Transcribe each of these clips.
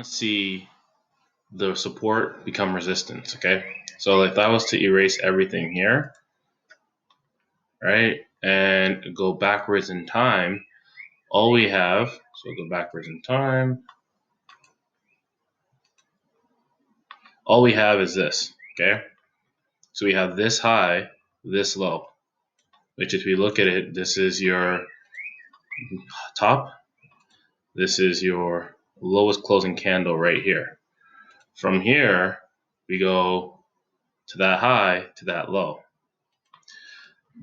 want to see the support become resistance, okay? So if I was to erase everything here, right, and go backwards in time, all we have, so go backwards in time, all we have is this, okay? So we have this high, this low, which if we look at it, this is your top, this is your lowest closing candle right here. From here, we go to that high, to that low.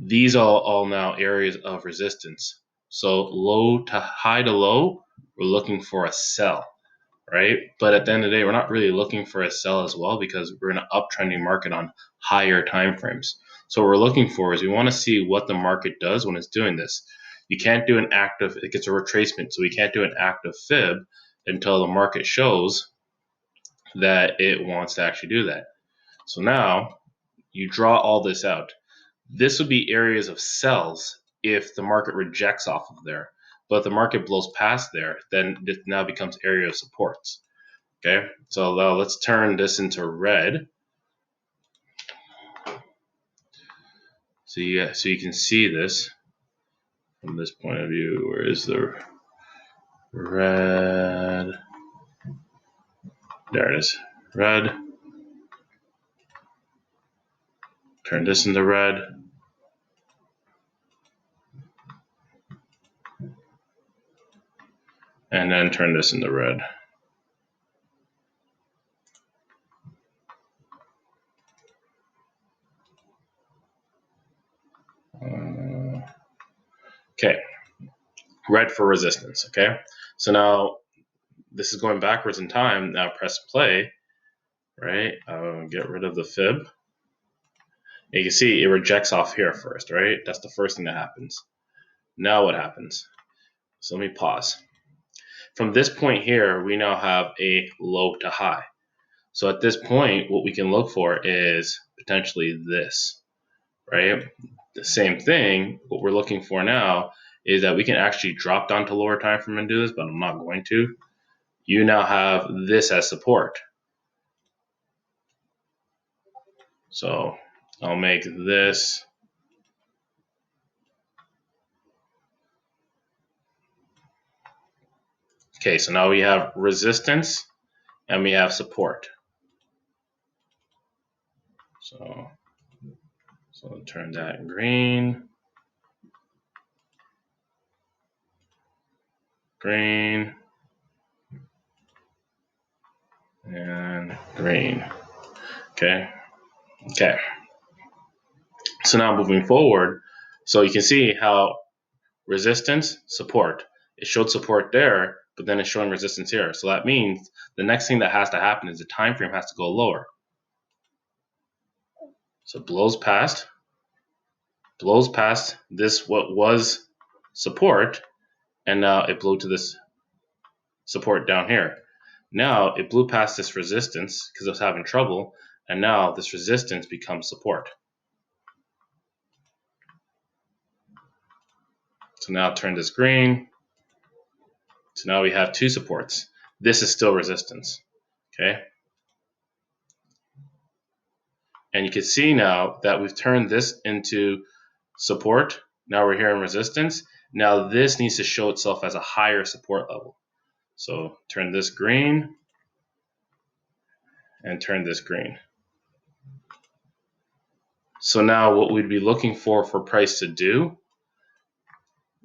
These are all now areas of resistance. So low to high to low, we're looking for a sell, right? But at the end of the day, we're not really looking for a sell as well because we're in an uptrending market on higher time frames. So what we're looking for is we want to see what the market does when it's doing this. You can't do an active, it gets a retracement, so we can't do an active fib until the market shows that it wants to actually do that. So now you draw all this out. This would be areas of sells if the market rejects off of there. But if the market blows past there, then it now becomes area of supports. Okay, so now let's turn this into red. So you can see this from this point of view. Where is the red? There it is, red. Turn this into red. And then turn this into red. Okay, red for resistance, okay? So now this is going backwards in time. Now press play, right? Get rid of the fib. You can see it rejects off here first, right? That's the first thing that happens. Now what happens? So let me pause. From this point here, we now have a low to high. So at this point, what we can look for is potentially this, right? The same thing, what we're looking for now is that we can actually drop down to lower time frame and do this, but I'm not going to. You now have this as support. So I'll make this okay. So now we have resistance and we have support. So I'll turn that green, green, and green. Okay. So now moving forward, so you can see how resistance, support. It showed support there, but then it's showing resistance here. So that means the next thing that has to happen is the time frame has to go lower. So it blows past this what was support, and now it blew to this support down here. Now it blew past this resistance because it was having trouble, and now this resistance becomes support. So now I'll turn this green. So now we have two supports. This is still resistance, okay? And you can see now that we've turned this into support. Now we're here in resistance. Now this needs to show itself as a higher support level. So turn this green and turn this green. So now what we'd be looking for price to do,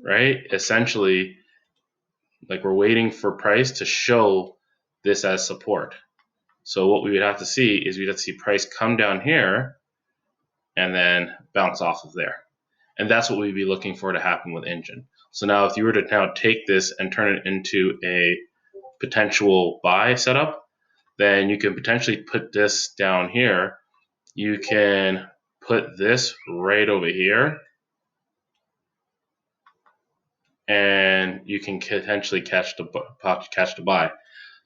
right? Essentially, like we're waiting for price to show this as support. So what we would have to see is we'd have to see price come down here and then bounce off of there. And that's what we'd be looking for to happen with Enj. So now if you were to now take this and turn it into a potential buy setup, then you can potentially put this down here. You can put this right over here, and you can potentially catch the buy.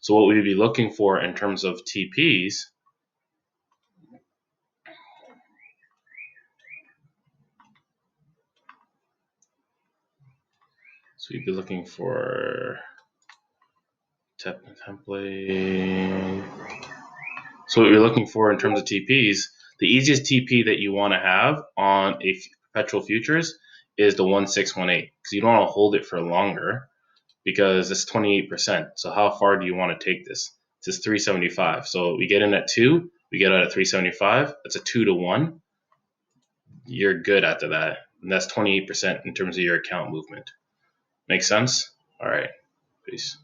So what we'd be looking for in terms of TPs, so we'd be looking for template. So what you're looking for in terms of TPs, the easiest TP that you want to have on a perpetual futures is the 1618, because you don't want to hold it for longer because it's 28%. So how far do you want to take this? This is 375. So we get in at 2, we get out at 375. That's a 2 to 1. You're good after that. And that's 28% in terms of your account movement. Make sense? All right. Peace.